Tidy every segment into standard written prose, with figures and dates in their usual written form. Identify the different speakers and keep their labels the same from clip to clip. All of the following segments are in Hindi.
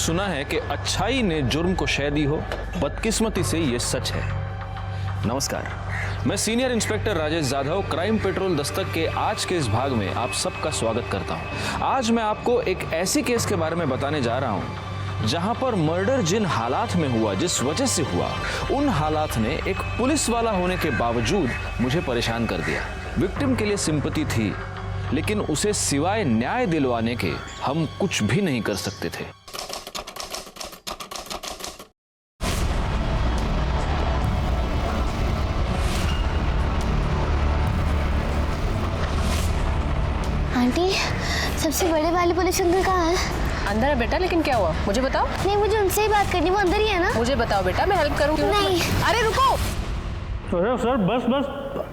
Speaker 1: सुना है कि अच्छाई ने जुर्म को शह दी हो, बदकिस्मती से ये सच है। नमस्कार, मैं senior inspector Rajesh Jadhav crime petrol Dastak के आज के इस भाग में आप सबका स्वागत करता हूं। आज मैं आपको एक ऐसी केस के बारे में बताने जा रहा हूं जहां पर मर्डर जिन हालात में हुआ, जिस वजह से हुआ, उन हालात ने एक पुलिस वाला होने के बावजूद मुझे परेशान कर दिया। विक्टिम के लिए सिंपैथी थी, लेकिन उसे सिवाय न्याय दिलवाने के हम कुछ भी नहीं कर सकते थे।
Speaker 2: आंटी, सबसे बड़े वाले पुलिस अंकल कहाँ है?
Speaker 3: अंदर है बेटा, लेकिन क्या हुआ मुझे बताओ।
Speaker 2: नहीं, मुझे उनसे ही बात करनी, वो अंदर ही है ना?
Speaker 3: मुझे बताओ बेटा, मैं हेल्प करूँ।
Speaker 2: नहीं।
Speaker 3: अरे रुको।
Speaker 4: सर बस बस,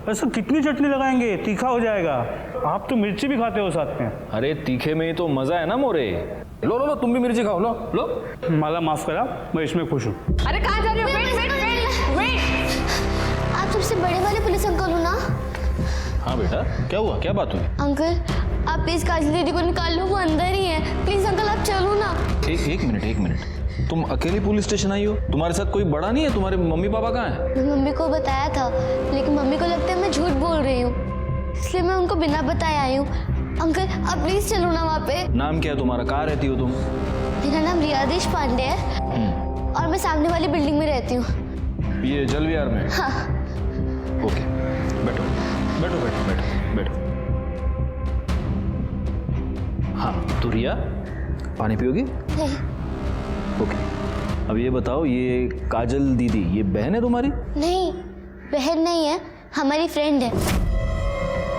Speaker 4: ऐसा कितनी चटनी लगाएंगे, तीखा हो जाएगा। आप तो मिर्ची भी खाते हो साथ में।
Speaker 1: अरे तीखे में ही तो मजा है ना मोरे। लो लो लो, तुम भी मिर्ची खाओ, लो लो।
Speaker 4: माला माफ करा, मैं इसमें खुश हूँ।
Speaker 3: अरे कहाँ जा रहे हो? वेट।
Speaker 2: आप सबसे बड़े वाले पुलिस अंकल हो ना?
Speaker 1: हाँ बेटा, क्या हुआ, क्या बात हुई?
Speaker 2: अंकल, आप प्लीज काजल दीदी को निकाल लो, वो अंदर ही है। प्लीज अंकल, आप चलो ना।
Speaker 1: एक मिनट, तुम अकेली पुलिस स्टेशन आई हो? तुम्हारे साथ कोई बड़ा नहीं है? तुम्हारे मम्मी पापा कहाँ हैं?
Speaker 2: मैं मम्मी को बताया था, लेकिन मम्मी को लगता है मैं झूठ बोल रही हूँ, इसलिए मैं उनको बिना बताए आई हूँ। अंकल, आप प्लीज चलो ना वहाँ पे।
Speaker 1: नाम क्या है तुम्हारा? कहाँ रहती हो तुम?
Speaker 2: मेरा नाम रियादेश पांडे है और मैं सामने वाली बिल्डिंग में रहती हूँ।
Speaker 1: ये जल विहार में?
Speaker 2: हाँ।
Speaker 1: ओके, बैठो बैठो बैठो बैठो बैठो। हाँ तो रिया, पानी पियोगी?
Speaker 2: नहीं।
Speaker 1: ओके, अब ये बताओ, ये काजल दीदी ये बहन है तुम्हारी?
Speaker 2: नहीं, बहन नहीं है, हमारी फ्रेंड है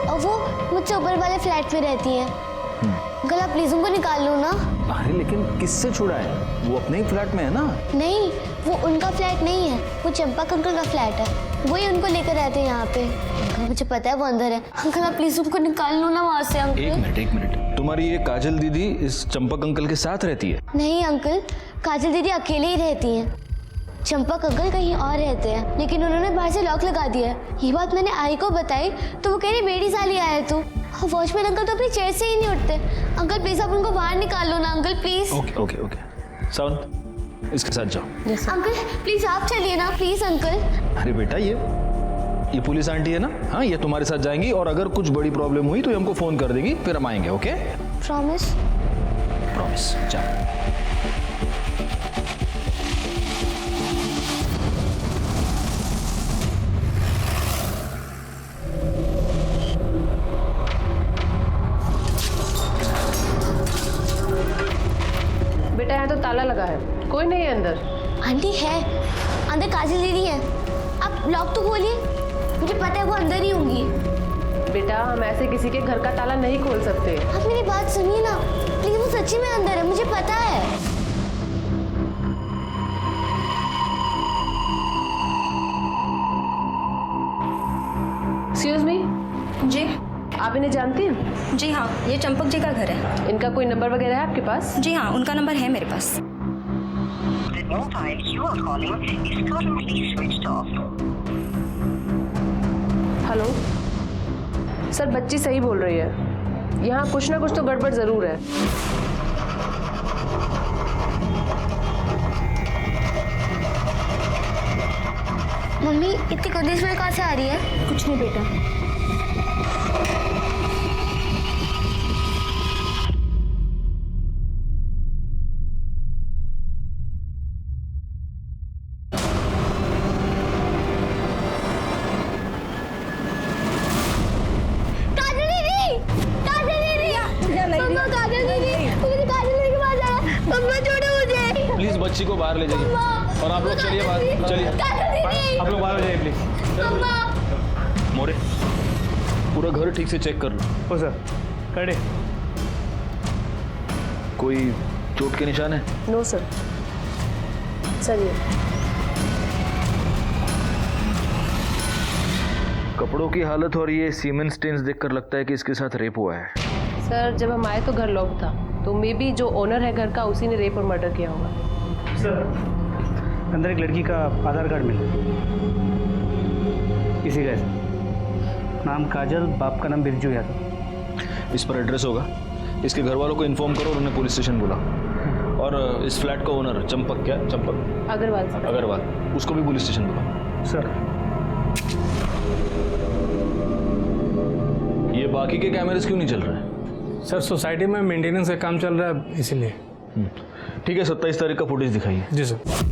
Speaker 2: और वो मुझसे ऊपर वाले फ्लैट में रहती है। अंकल, आप प्लीज उनको निकाल लो ना।
Speaker 1: अरे लेकिन किससे छुड़ा है? वो अपने ही फ्लैट में है ना?
Speaker 2: नहीं, वो उनका फ्लैट नहीं है, वो चंपक अंकल का फ्लैट है, वही उनको लेकर रहते हैं यहाँ पे। अंकल, मुझे पता है वो अंदर है। अंकल, आप प्लीज उनको निकाल लो ना वहाँ से। अंकल
Speaker 1: एक मिनट, तुम्हारी ये काजल दीदी इस चंपक अंकल के साथ रहती है?
Speaker 2: नहीं अंकल, काजल दीदी अकेले ही रहती हैं। चंपक अंकल कहीं और रहते हैं, लेकिन उन्होंने बाहर से लॉक लगा दिया है। ये बात मैंने आई को बताई तो वो कह रही मेरी साली आया तू। वॉचमैन अंकल तो अपनी चेयर से ही नहीं उठते। अंकल प्लीज आप उनको बाहर निकाल लो ना। Uncle please.
Speaker 1: ओके, सावन इसके साथ जाओ।
Speaker 2: अंकल प्लीज आप चलिए ना, प्लीज अंकल।
Speaker 1: अरे बेटा, ये पुलिस आंटी है ना? हाँ, ये तुम्हारे साथ जाएंगी और अगर कुछ बड़ी प्रॉब्लम हुई तो ये हमको फोन कर देगी, फिर हम आएंगे। ओके?
Speaker 2: प्रॉमिस?
Speaker 1: प्रॉमिस। चल।
Speaker 3: बेटा यहाँ तो ताला लगा है, कोई नहीं है अंदर।
Speaker 2: आंटी है अंदर, काजल दीदी है। आप लॉक तो खोलिए, मुझे पता है वो अंदर ही होंगी।
Speaker 3: बेटा, हम ऐसे किसी के घर का ताला नहीं खोल सकते।
Speaker 2: आप मेरी बात सुनिए ना प्लीज, वो सच्ची में अंदर है, मुझे पता है।
Speaker 3: एक्सक्यूज मी
Speaker 5: जी
Speaker 3: आप इन्हें जानती हैं?
Speaker 5: जी हाँ, ये चंपक जी का घर है।
Speaker 3: इनका कोई नंबर वगैरह है आपके पास?
Speaker 5: जी हाँ, उनका नंबर है मेरे पास।
Speaker 6: The mobile you are calling is currently switched off.
Speaker 3: Hello sir, बच्ची सही बोल रही है, यहाँ कुछ ना कुछ तो गड़बड़ जरूर है।
Speaker 2: मम्मी, इतनी गंदी स्मेल कहाँ से आ रही है?
Speaker 5: कुछ नहीं बेटा।
Speaker 1: प्लीज बच्ची को बाहर ले जाइए और आप लोग चलिए बाहर, चलिए आप लोग बाहर हो जाइए प्लीज। मोरे, पूरा घर ठीक से चेक कर लो।
Speaker 4: ओ सर, खड़े।
Speaker 1: कोई चोट के निशान है?
Speaker 3: No sir. चलिए।
Speaker 1: कपड़ों की हालत और ये सीमेंट स्टेन्स देखकर लगता है कि इसके साथ रेप हुआ है।
Speaker 3: सर, जब हम आए तो घर लॉक था, तो मे बी जो ओनर है घर का उसी ने रेप और मर्डर किया होगा।
Speaker 4: सर, अंदर एक लड़की का आधार कार्ड मिला, इसी का है। नाम काजल, बाप का नाम बिरजू यादव।
Speaker 1: इस पर एड्रेस होगा, इसके घर वालों को इन्फॉर्म करो और उन्हें पुलिस स्टेशन बुलाओ। और इस फ्लैट का ओनर चंपक, क्या चंपक
Speaker 3: अग्रवाल सर।
Speaker 1: अग्रवाल, उसको भी पुलिस स्टेशन बुलाओ।
Speaker 4: सर
Speaker 1: ये बाकी के कैमरेस क्यों नहीं चल रहे हैं?
Speaker 7: सर सोसाइटी में मेंटेनेंस का काम चल रहा है इसीलिए।
Speaker 1: ठीक है, 27 तारीख का फुटेज दिखाइए।
Speaker 7: जी सर।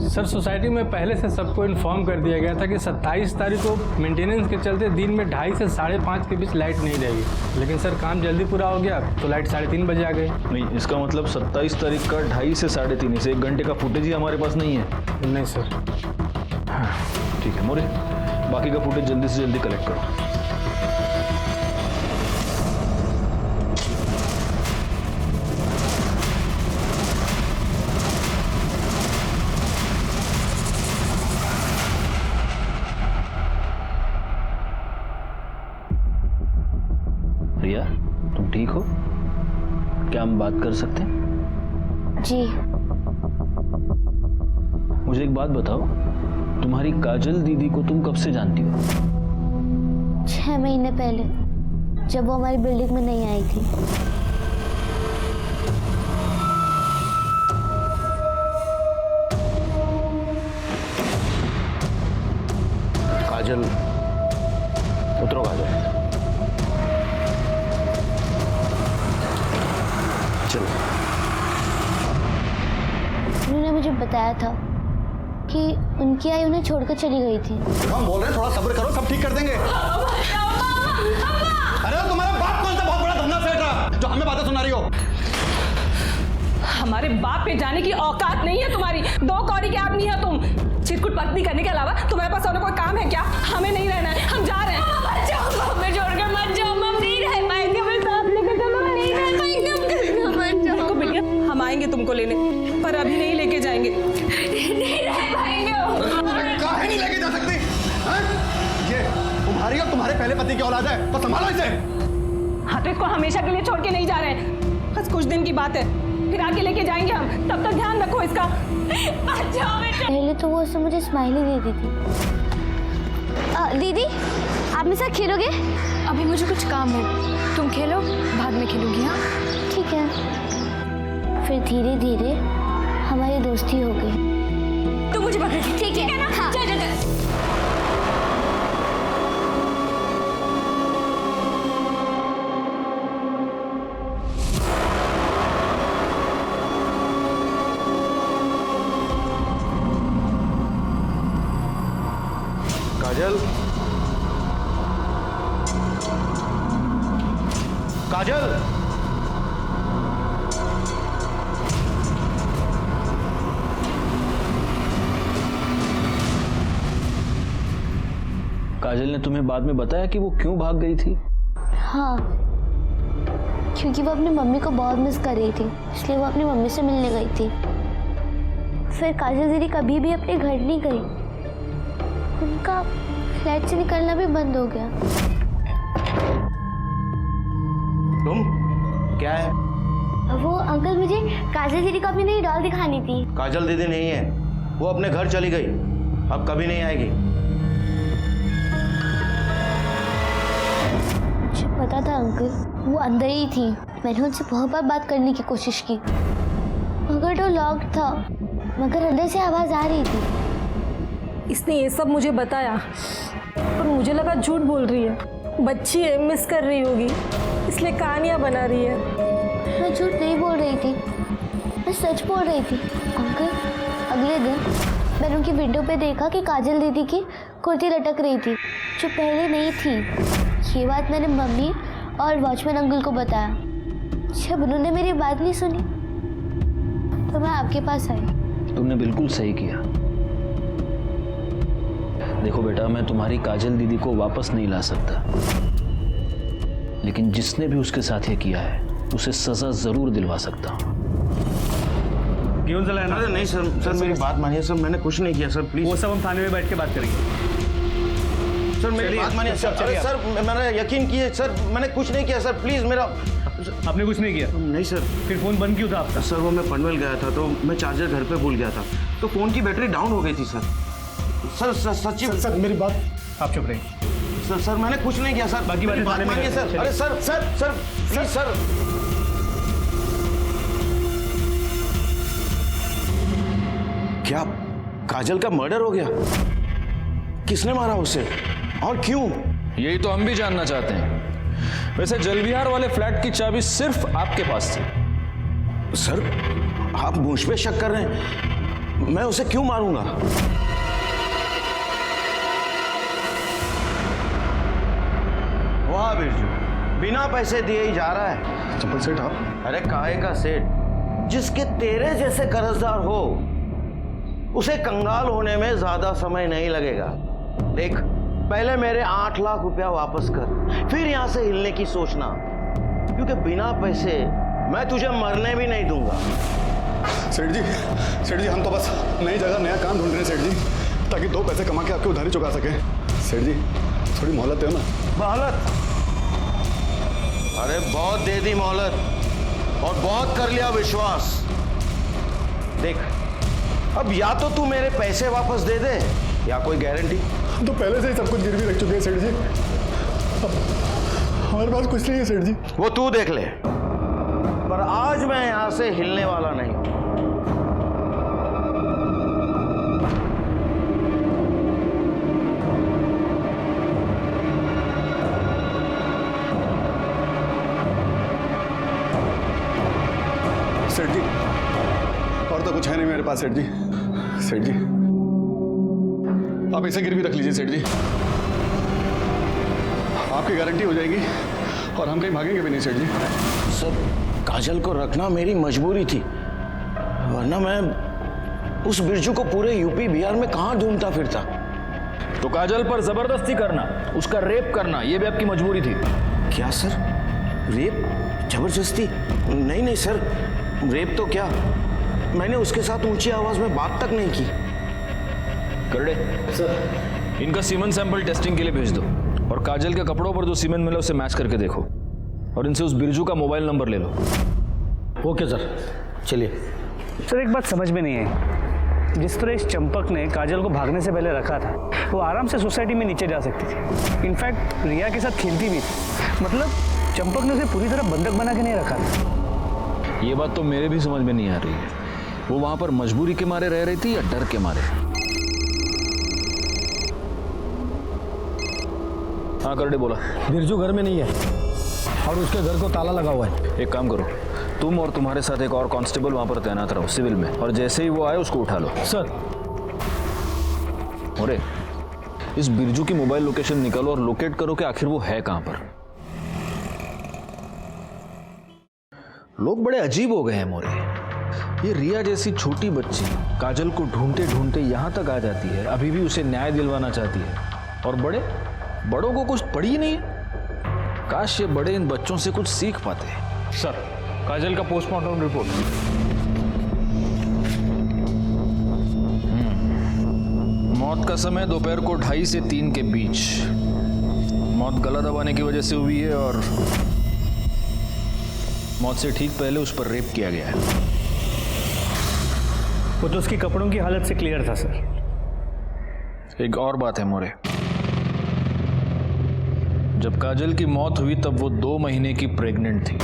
Speaker 7: सर सोसाइटी में पहले से सबको इन्फॉर्म कर दिया गया था कि 27 तारीख को मेंटेनेंस के चलते दिन में 2:30 से 5:30 के बीच लाइट नहीं रहेगी, लेकिन सर काम जल्दी पूरा हो गया तो लाइट 3:30 बजे आ गई।
Speaker 1: नहीं, इसका मतलब 27 तारीख का 2:30 से 3:30 से 1 घंटे का फुटेज ही हमारे पास नहीं है।
Speaker 7: नहीं सर।
Speaker 1: ठीक है मोरे, बाकी का फुटेज जल्दी से जल्दी कलेक्ट करो। रिया, तुम ठीक हो? क्या हम बात कर सकते हैं?
Speaker 2: जी।
Speaker 1: मुझे एक बात बताओ, तुम्हारी काजल दीदी को तुम कब से जानती हो?
Speaker 2: 6 महीने पहले, जब वो हमारी बिल्डिंग में नहीं आई थी।
Speaker 1: काजल, उतरो काजल। चलो।
Speaker 2: उन्होंने मुझे बताया था कि उनकी आई उन्हें छोड़कर चली गई थी।
Speaker 8: हम बोल रहे हैं थोड़ा सब्र करो, सब ठीक कर देंगे। अरे तुम्हारा बाप कौन सा बहुत बड़ा धंधा सेठ रहा जो हमें बातें सुना रही हो?
Speaker 9: हमारे बाप पे जाने की औकात नहीं है तुम्हारी। 2 कौड़ी के आदमी है तुम। चिटकुट पत्नी करने के अलावा तुम्हारे पास और कोई काम है क्या? हमें नहीं रहना है, हम जा रहे हैं। हमें छोड़कर मत जाओ, हम नहीं रह पाएंगे। हमें साथ लेकर चलो, हम नहीं रह पाएंगे। देखो बिटिया, हम आएंगे तुमको लेने, पर अभी नहीं लेके जाएंगे। नहीं रह पाएंगे।
Speaker 8: काहे नहीं लेके जा सकती? ये तुम्हारी और तुम्हारे पहले पति की औलाद है, तो संभालो इसे।
Speaker 9: हाँ तो इसको हमेशा के लिए छोड़ के नहीं जा रहे हैं, बस कुछ दिन की बात है, फिर आके लेके जाएंगे हम। तब तक ध्यान रखो इसका।
Speaker 2: पहले तो वो उसने मुझे स्माइली दे दी थी। दीदी, आप मेरे साथ खेलोगे?
Speaker 5: अभी मुझे कुछ काम है, तुम खेलो, बाद में खेलूंगी। हाँ
Speaker 2: ठीक है। फिर धीरे धीरे हमारी दोस्ती हो गई।
Speaker 5: तुम मुझे पकड़, ठीक है ना? हाँ। चल चल चल।
Speaker 8: काजल, काजल,
Speaker 1: काजल ने तुम्हें बाद में बताया कि वो क्यों भाग गई थी?
Speaker 2: हाँ, क्योंकि वो अपनी मम्मी को बहुत मिस कर रही थी, इसलिए वो अपनी मम्मी से मिलने गई थी। फिर काजल दीदी कभी भी अपने घर नहीं गई, उनका फ्लैट से निकलना भी बंद हो गया।
Speaker 8: तुम क्या है?
Speaker 2: वो अंकल, मुझे काजल दीदी को अपनी नई डॉल दिखानी थी।
Speaker 8: काजल दीदी नहीं है, वो अपने घर चली गई, अब कभी नहीं आएगी।
Speaker 2: मुझे पता था अंकल, वो अंदर ही थी। मैंने उनसे बहुत बार बात करने की कोशिश की, मगर डोर लॉक्ड था, मगर अंदर से आवाज आ रही थी।
Speaker 9: इसने ये सब मुझे बताया, पर मुझे लगा झूठ बोल रही है। बच्ची है, मिस कर रही होगी, इसलिए कहानियां बना रही है।
Speaker 2: मैं झूठ नहीं बोल रही थी, मैं सच बोल रही थी। अंकल, अगले दिन मैंने उनकी विंडो पे देखा कि काजल दीदी की कुर्ती लटक रही थी, जो पहले नहीं थी। ये बात मैंने मम्मी और वॉचमैन अंकल को बताया। जब उन्होंने मेरी बात नहीं सुनी तो मैं आपके पास आई।
Speaker 1: तुमने बिल्कुल सही किया। देखो बेटा, मैं तुम्हारी काजल दीदी को वापस नहीं ला सकता, लेकिन जिसने भी उसके साथ ये किया है उसे सजा जरूर दिलवा सकता हूँ।
Speaker 4: क्यों चलाया ना?
Speaker 8: अरे नहीं सर, सर मेरी बात मानिए सर, मैंने कुछ नहीं किया सर, प्लीज।
Speaker 4: वो सब हम थाने में बैठ के बात करेंगे।
Speaker 8: सर मेरी बात मानिए सर। अरे सर, मैंने यकीन किए सर, मैंने कुछ नहीं किया सर, प्लीज मेरा।
Speaker 4: आपने कुछ नहीं किया?
Speaker 8: नहीं सर।
Speaker 4: फिर फोन बंद क्यों था आपका?
Speaker 8: सर वो मैं पनवेल गया था, तो मैं चार्जर घर पे भूल गया था, तो फोन की बैटरी डाउन हो गई थी सर। सर सच्ची
Speaker 4: सर मेरी बात, आप चुप रहिए।
Speaker 10: सर सर मैंने कुछ नहीं किया सर।
Speaker 4: बाकी बातें
Speaker 10: बात
Speaker 4: थाने में
Speaker 10: मानिए
Speaker 4: करें।
Speaker 10: सर। अरे sir sir sir please sir. क्या काजल का मर्डर हो गया? किसने मारा उसे और क्यों?
Speaker 1: यही तो हम भी जानना चाहते हैं। वैसे जलविहार वाले फ्लैट की चाबी सिर्फ आपके पास थी।
Speaker 10: सर आप मुझ पे शक कर रहे हैं? मैं उसे क्यों मारूंगा? वाह बिरजू, बिना पैसे दिए ही जा रहा है।
Speaker 8: चंपक सेठ आप?
Speaker 10: अरे काहे का सेठ? जिसके तेरे जैसे कर्जदार हो उसे कंगाल होने में ज्यादा समय नहीं लगेगा। देख, पहले मेरे 8 लाख रुपया वापस कर, फिर यहां से हिलने की सोचना, क्योंकि बिना पैसे मैं तुझे मरने भी नहीं दूंगा।
Speaker 8: सेठ जी हम तो बस नई जगह नया काम ढूंढ रहे हैं सेठ जी, ताकि 2 पैसे कमा के आपकी उधारी चुका सके। सेठ जी थोड़ी मोहलत दो ना।
Speaker 10: मोहलत? अरे बहुत दे दी मोहलत और बहुत कर लिया विश्वास। देख, अब या तो तू मेरे पैसे वापस दे दे या कोई गारंटी।
Speaker 8: तो पहले से ही सब कुछ गिरवी रख चुके हैं सेठ जी, अब हमारे पास कुछ नहीं है सेठ जी।
Speaker 10: वो तू देख ले, पर आज मैं यहां से हिलने वाला नहीं।
Speaker 8: सेठ जी और तो कुछ है नहीं मेरे पास सेठ जी। सेठ जी आप इसे गिरवी रख लीजिए सेठ जी, आपकी गारंटी हो जाएगी और हम कहीं भागेंगे भी नहीं सेठ जी।
Speaker 10: सर, काजल को रखना मेरी मजबूरी थी, वरना मैं उस बिरजू को पूरे यूपी बिहार में कहां ढूंढता फिरता।
Speaker 1: तो काजल पर जबरदस्ती करना, उसका रेप करना, यह भी आपकी मजबूरी थी?
Speaker 10: क्या सर? रेप? जबरदस्ती? नहीं सर, रेप तो क्या, मैंने उसके साथ ऊंची आवाज में बात तक नहीं की।
Speaker 1: करड़े सर, इनका सीमेन सैंपल टेस्टिंग के लिए भेज दो और काजल के कपड़ों पर जो सीमेन मिला उसे मैच करके देखो और इनसे उस बिरजू का मोबाइल नंबर ले लो।
Speaker 4: Okay sir.
Speaker 10: चलिए।
Speaker 4: सर एक बात समझ में नहीं आई, जिस तरह इस चंपक ने काजल को भागने से पहले रखा था, वो आराम से सोसाइटी में नीचे जा सकती थी। इनफैक्ट रिया के साथ खेलती भी थी। मतलब चंपक ने उसे पूरी तरह बंधक बना के नहीं रखा था।
Speaker 1: ये बात तो मेरे भी समझ में नहीं आ रही है, वो वहां पर मजबूरी के मारे रह रही थी या डर के मारे? हाँ करड़े बोला।
Speaker 7: बिरजू घर में नहीं है और उसके घर को ताला लगा हुआ है।
Speaker 1: एक काम करो, तुम और तुम्हारे साथ एक और कांस्टेबल वहां पर तैनात रहो सिविल में, और जैसे ही वो आए उसको उठा लो।
Speaker 7: सर।
Speaker 1: अरे इस बिरजू की मोबाइल लोकेशन निकालो और लोकेट करो कि आखिर वो है कहां पर। लोग बड़े अजीब हो गए हैं मोरे। ये रिया जैसी छोटी बच्ची काजल को ढूंढते ढूंढते यहां तक आ जाती है, अभी भी उसे न्याय दिलवाना चाहती है, और बड़ों को कुछ पड़ी ही नहीं है। काश ये बड़े इन बच्चों से कुछ सीख पाते।
Speaker 7: सर, काजल का पोस्टमार्टम रिपोर्ट।
Speaker 1: मौत का समय दोपहर को 2:30 से 3 के बीच। मौत गला दबाने की वजह से हुई है और मौत से ठीक पहले उस पर रेप किया गया है।
Speaker 4: वो तो उसकी कपड़ों की हालत से क्लियर था सर।
Speaker 1: एक और बात है मोरे, जब काजल की मौत हुई तब वो 2 महीने की प्रेग्नेंट थी।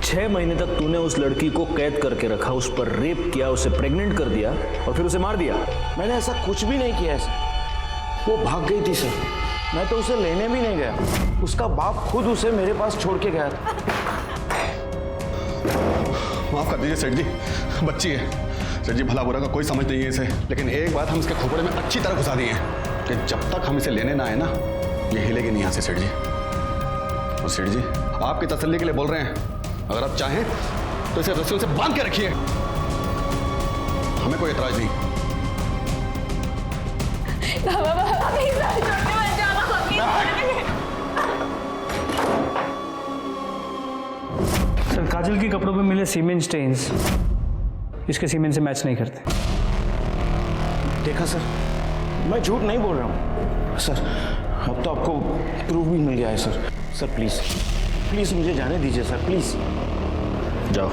Speaker 1: छह महीने तक तूने उस लड़की को कैद करके रखा, उस पर रेप किया, उसे प्रेग्नेंट कर दिया और फिर उसे मार दिया।
Speaker 10: मैंने ऐसा कुछ भी नहीं किया सर, वो भाग गई थी सर, मैं तो उसे लेने भी नहीं गया, उसका बाप खुद उसे मेरे पास छोड़ के गया था।
Speaker 8: माफ कर दीजिए सेठ जी, बच्ची है सेठ जी, भला बुरा का कोई समझ नहीं है इसे, लेकिन एक बात हम इसके खोपड़े में अच्छी तरह घुसा दी है कि जब तक हम इसे लेने ना आए ना, ये हिलेगी नहीं यहाँ से सेठ जी। और सेठ जी आपकी तसल्ली के लिए बोल रहे हैं, अगर आप चाहें तो इसे रस्सियों से बांध के रखिए, हमें कोई एतराज नहीं।
Speaker 4: सर काजल के कपड़ों पे मिले सीमेंट स्टेन्स इसके सीमेंट से मैच नहीं करते।
Speaker 10: देखा सर, मैं झूठ नहीं बोल रहा हूँ सर, अब तो आपको प्रूफ भी मिल गया है सर। सर प्लीज प्लीज मुझे जाने दीजिए सर, प्लीज।
Speaker 1: जाओ।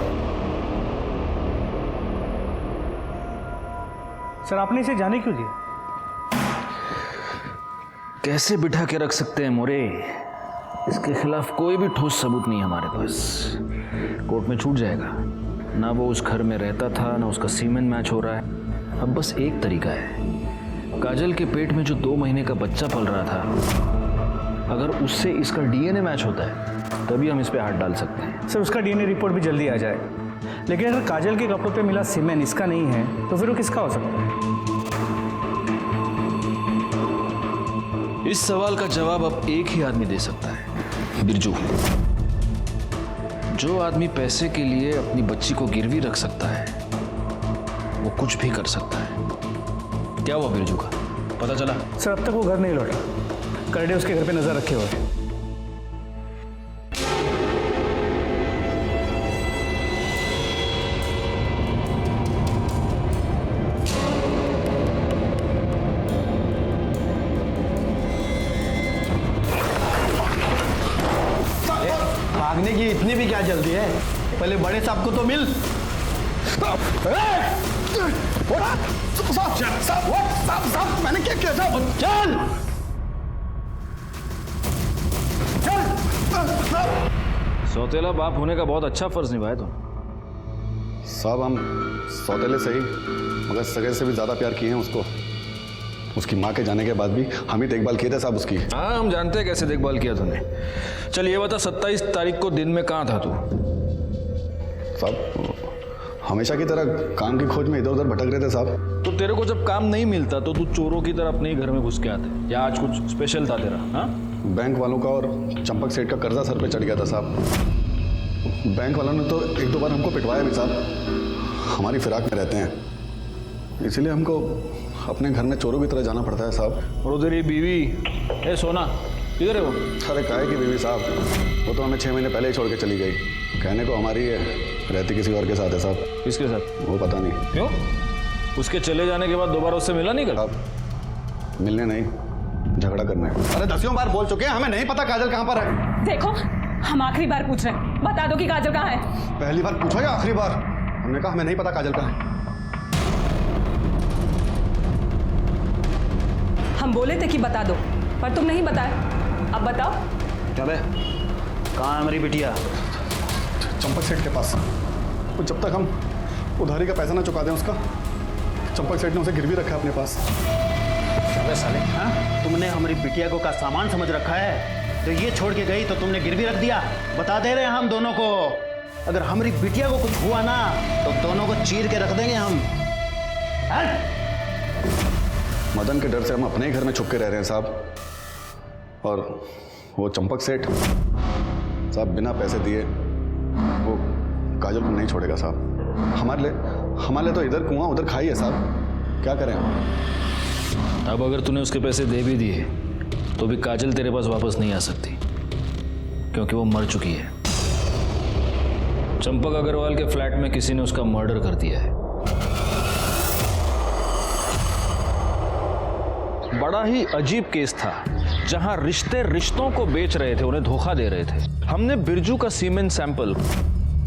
Speaker 4: सर आपने इसे जाने क्यों दिया?
Speaker 1: कैसे बिठा के रख सकते हैं मोरे? इसके खिलाफ कोई भी ठोस सबूत नहीं है हमारे पास। कोर्ट में छूट जाएगा। ना वो उस घर में रहता था, ना उसका सीमेन मैच हो रहा है। अब बस एक तरीका है, काजल के पेट में जो 2 महीने का बच्चा पल रहा था, अगर उससे इसका डीएनए मैच होता है तभी हम इस पे हाथ डाल सकते हैं।
Speaker 4: सर उसका डीएनए रिपोर्ट भी जल्दी आ जाए, लेकिन अगर काजल के कपड़ों पे मिला सीमेन इसका नहीं है तो फिर वो किसका हो सकता है?
Speaker 1: इस सवाल का जवाब अब एक ही आदमी दे सकता है, बिरजू। जो आदमी पैसे के लिए अपनी बच्ची को गिरवी रख सकता है वो कुछ भी कर सकता है। क्या हुआ बिरजू का, पता चला?
Speaker 4: सर अब तक वो घर नहीं लौटा। करडे उसके घर पे नजर रखे हुए हैं।
Speaker 10: भागने की इतनी भी क्या जल्दी है? पहले बड़े साहब को तो मिल। मैंने क्या किया साहब? चल
Speaker 1: सौतेला बाप होने का बहुत अच्छा फर्ज निभाया तुम।
Speaker 8: साहब हम सौतेले से ही मगर सगे से भी ज़्यादा प्यार किए हैं उसको। उसकी माँ के जाने के बाद भी हम ही देखभाल किए थे साहब उसकी।
Speaker 1: हाँ हम जानते हैं कैसे देखभाल किया तूने। चल ये बता, 27 तारीख को दिन में कहाँ था तू?
Speaker 8: साहब हमेशा की तरह काम की खोज में इधर उधर भटक रहे थे साहब।
Speaker 1: तो तेरे को जब काम नहीं मिलता तो तू चोरों की तरह अपने ही घर में घुस के आते, या आज कुछ स्पेशल था तेरा? हाँ
Speaker 8: बैंक वालों का और चंपक सेठ का कर्जा सर पे चढ़ गया था साहब। बैंक वालों ने तो 1-2 बार हमको पिटवाया भी साहब। हमारी फिराक में रहते हैं, इसीलिए हमको अपने घर में चोरों की तरह जाना पड़ता है साहब।
Speaker 1: और उधर ये बीवी, ए सोना, किधर है वो?
Speaker 8: अरे काहे की बीवी साहब, वो तो हमें 6 महीने पहले ही छोड़ के चली गई। कहने को हमारी है, रहती किसी और के साथ है साहब।
Speaker 1: किसके साथ?
Speaker 8: वो पता नहीं
Speaker 1: क्यों? उसके चले जाने के बाद दोबारा उससे मिला नहीं कर?
Speaker 8: साहब मिलने नहीं, झगड़ा करने। अरे 10 बार बोल चुके हैं, हमें नहीं पता काजल कहाँ पर है।
Speaker 9: देखो हम आखिरी बार पूछ रहे हैं, बता दो कि काजल कहाँ है।
Speaker 8: पहली बार पूछो या आखिरी बार? हमने कहा हमें नहीं पता काजल कहाँ है।
Speaker 9: हम बोले थे कि बता दो, पर तुम नहीं बताए। अब बताओ।
Speaker 4: क्या बे, कहाँ है हमारी बिटिया?
Speaker 8: चंपक सेठ के पास। तो जब तक हम उधारी का पैसा ना चुका दें उसका, चंपक सेठ ने उसे गिरवी रखा है अपने पास।
Speaker 11: अबे साले, हाँ? तुमने हमारी बिटिया को का सामान समझ रखा है, तो ये छोड़ के गई तो तुमने गिरवी रख दिया। बता दे रहे हैं हम दोनों को, अगर हमारी बिटिया को कुछ हुआ ना तो दोनों को चीर के रख देंगे हम।
Speaker 8: मदन के डर से हम अपने ही घर में छुप के रह रहे हैं साहब। और वो चंपक सेठ साहब बिना पैसे दिए वो काजल को नहीं छोड़ेगा साहब। हमारे लिए तो इधर कुआं उधर खाई है साहब। क्या करें?
Speaker 1: अब अगर तूने उसके पैसे दे भी दिए तो भी काजल तेरे पास वापस नहीं आ सकती, क्योंकि वो मर चुकी है। चंपक अग्रवाल के फ्लैट में किसी ने उसका मर्डर कर दिया है। बड़ा ही अजीब केस था, जहां रिश्ते रिश्तों को बेच रहे थे, उन्हें धोखा दे रहे थे। हमने बिरजू का सीमेन सैंपल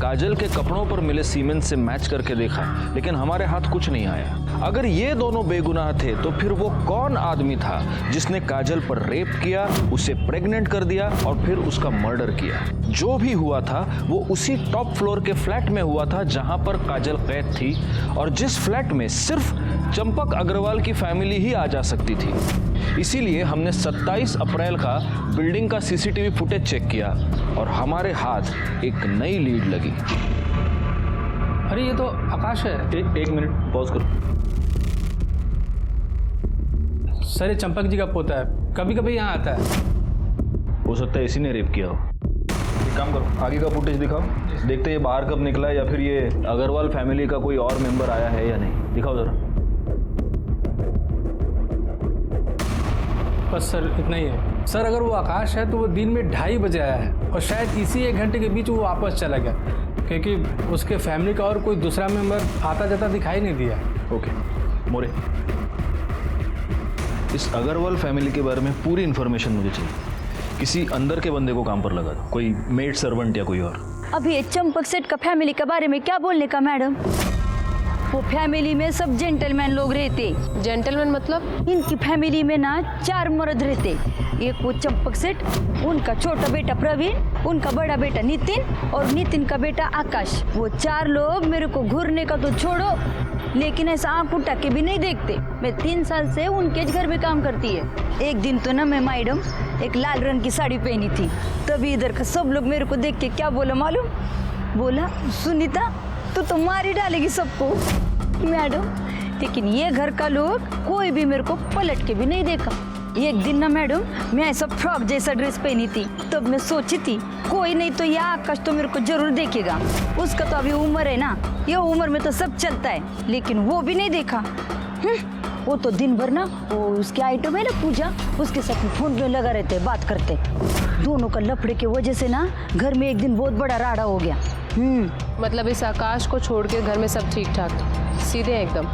Speaker 1: काजल के कपड़ों पर मिले सीमेन से मैच करके देखा, लेकिन हमारे हाथ कुछ नहीं आया। अगर ये दोनों बेगुनाह थे तो फिर वो कौन आदमी था जिसने काजल पर रेप किया, उसे प्रेग्नेंट कर दिया और फिर उसका मर्डर किया? जो भी हुआ था वो उसी टॉप फ्लोर के फ्लैट में हुआ था जहां पर काजल कैद थी, और जिस फ्लैट में सिर्फ चंपक अग्रवाल की फैमिली ही आ जा सकती थी। इसीलिए हमने 27 अप्रैल का बिल्डिंग का सीसीटीवी फुटेज चेक किया और हमारे हाथ एक नई लीड लगी।
Speaker 7: अरे ये तो आकाश है।
Speaker 1: एक मिनट पॉज करो।
Speaker 7: सर ये चंपक जी का पोता है, कभी कभी यहाँ आता है।
Speaker 1: हो सकता है इसी ने रेप किया हो। एक काम करो, आगे का फुटेज दिखाओ, देखते ये बाहर कब निकला है या फिर ये अग्रवाल फैमिली का कोई और मेंबर आया है या नहीं। दिखाओ जरा।
Speaker 7: बस सर इतना ही है। सर अगर वो आकाश है तो वो दिन में 2:30 बजे आया है, और शायद इसी 1 घंटे के बीच वो वापस चला गया, क्योंकि उसके फैमिली का और कोई दूसरा मेंबर आता जाता दिखाई नहीं दिया।
Speaker 1: ओके मोरे, इस अग्रवाल फैमिली के बारे में पूरी इन्फॉर्मेशन मुझे चाहिए। किसी अंदर के बंदे को काम पर लगा दो, कोई मेड सर्वेंट या कोई और।
Speaker 5: अभी ये चंपक सेठ का फैमिली के बारे में क्या बोलने का मैडम?
Speaker 12: वो फैमिली में सब जेंटलमैन लोग रहते।
Speaker 3: जेंटलमैन मतलब?
Speaker 12: इनकी फैमिली में ना 4 मर्द रहते। एक वो चंपक सेठ, उनका छोटा बेटा प्रवीण, उनका बड़ा बेटा नितिन और नितिन का बेटा आकाश। वो 4 लोग मेरे को घूरने का तो छोड़ो, लेकिन ऐसा आंख उठा के भी नहीं देखते। मैं 3 साल से उनके घर में काम करती है। एक दिन तो ना मैं मैडम एक लाल रंग की साड़ी पहनी थी, तभी इधर का सब लोग मेरे को देख के क्या बोला मालूम? बोला, सुनीता तू तो मार ही डालेगी सबको। मैडम, लेकिन ये घर का लोग कोई भी मेरे को पलट के भी नहीं देखा। एक दिन ना मैडम मैं ऐसा फ्रॉक जैसा ड्रेस पहनी थी, तब मैं सोची थी कोई नहीं तो यह आकाश तो मेरे को जरूर देखेगा। उसका तो अभी उम्र है ना, ये उम्र में तो सब चलता है, लेकिन वो भी नहीं देखा। वो तो दिन भर ना वो उसके आइटम है ना पूजा, उसके साथ फोन में लगा रहते, बात करते। दोनों का लफड़े की वजह से ना घर में एक दिन बहुत बड़ा राड़ा हो गया।
Speaker 3: मतलब इस आकाश को छोड़ के घर में सब ठीक ठाक, सीधे एकदम?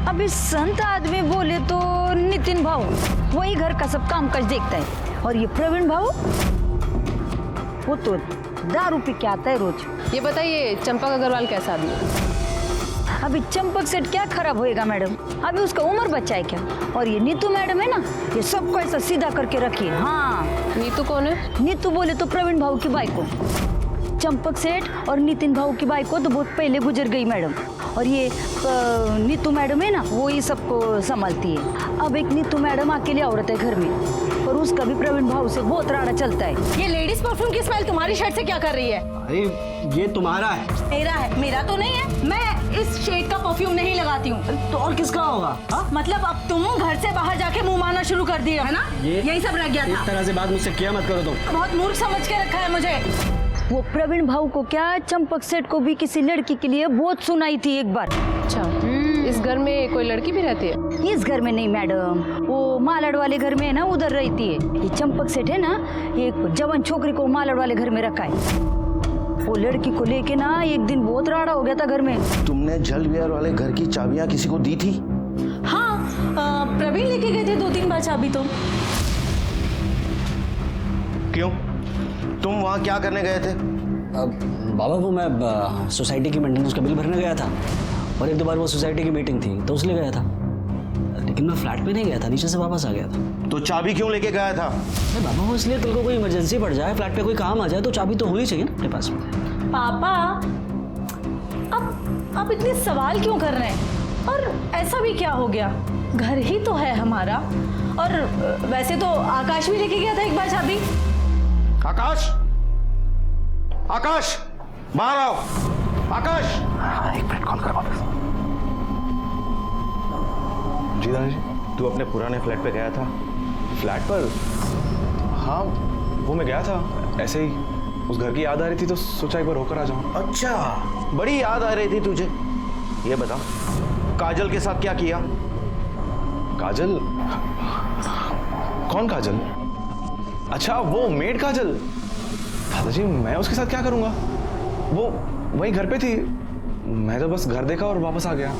Speaker 12: अभी संत आदमी बोले तो नितिन भाऊ वही घर का सब काम काज देखता है, और ये प्रवीण भाऊ वो तो दारू पी के आता है रोज।
Speaker 3: ये बताइए चंपक अग्रवाल कैसा आदमी है?
Speaker 12: अभी चंपक सेठ क्या खराब होएगा मैडम, अभी उसका उम्र बच्चा है क्या। और ये नीतू मैडम है ना, ये सबको ऐसा सीधा करके रखी है। हाँ,
Speaker 3: नीतू कौन है?
Speaker 12: नीतू बोले तो प्रवीण भाऊ की बाइको। चंपक सेठ और नितिन भाऊ की बाइको तो बहुत पहले गुजर गई मैडम, और ये नीतू मैडम है ना वो ही सबको संभालती है। अब एक नीतू मैडम अकेली औरत है घर में, और उसका भी प्रवीण भाऊ से बहुत राड़ा चलता है।
Speaker 9: ये लेडीज परफ्यूम की स्मेल तुम्हारी शर्ट से क्या कर रही है?
Speaker 11: अरे ये तुम्हारा है।
Speaker 9: मेरा है? मेरा तो नहीं है, मैं इस शेड का परफ्यूम नहीं लगाती हूँ।
Speaker 11: तो और किसका होगा?
Speaker 9: मतलब अब तुम घर से बाहर जाके मुंह मारना शुरू कर दिए है ना? यही सब रह गया था।
Speaker 11: इस तरह से बात मुझसे किया मत करो तुम।
Speaker 9: बहुत मूर्ख समझ के रखा है मुझे।
Speaker 12: वो प्रवीण भाऊ को क्या, चंपक सेठ को भी किसी लड़की के लिए बहुत सुनाई थी एक बार।
Speaker 3: अच्छा, इस घर में कोई लड़की भी रहती है?
Speaker 12: इस घर में नहीं मैडम, वो मालाड वाले घर में है ना, उधर रहती है। ये चंपक सेठ है ना, एक जवान छोकरी को मालाड वाले घर में रखा है। वो लड़की को लेके ना एक दिन बहुत राड़ा हो गया था घर में।
Speaker 10: तुमने जल विहार वाले घर की चाबियां किसी को दी थी?
Speaker 9: हाँ, प्रवीण लेके गए थे 2-3 बार चाबी तो।
Speaker 10: क्यों, तुम वहाँ क्या करने गए थे?
Speaker 13: बाबा वो मैं सोसाइटी की मेंटेनेंस का बिल भरने गया था, और 1-2 बार वो सोसाइटी की मीटिंग थी तो उसलिए गया था, लेकिन मैं फ्लैट पे नहीं गया था, नीचे से वापस आ गया था।
Speaker 10: तो चाबी क्यों लेके गया था?
Speaker 13: अरे बाबा वो इसलिए, कल को कोई इमरजेंसी पड़ जाए, फ्लैट पे कोई काम आ जाए तो चाबी तो होनी चाहिए ना अपने पास में।
Speaker 9: पापा अब इतने सवाल क्यों कर रहे हैं? और ऐसा भी क्या हो गया, घर ही तो है हमारा। और वैसे तो आकाश भी लेके गया था एक बार चाबी।
Speaker 10: आकाश, आकाश बाहर आओ। आकाश,
Speaker 8: एक मिनट कॉल कर वापस। जी दादाजी,
Speaker 10: तू अपने पुराने फ्लैट पे गया था?
Speaker 8: फ्लैट पर? हाँ वो मैं गया था, ऐसे ही उस घर की याद आ रही थी तो सोचा एक बार होकर आ जाऊं।
Speaker 10: अच्छा, बड़ी याद आ रही थी तुझे। ये बता, काजल के साथ क्या किया?
Speaker 8: काजल? कौन काजल? अच्छा वो मेड काजल। दादाजी मैं उसके साथ क्या करूंगा, वो वहीं घर पे थी, मैं तो बस घर देखा और वापस आ गया।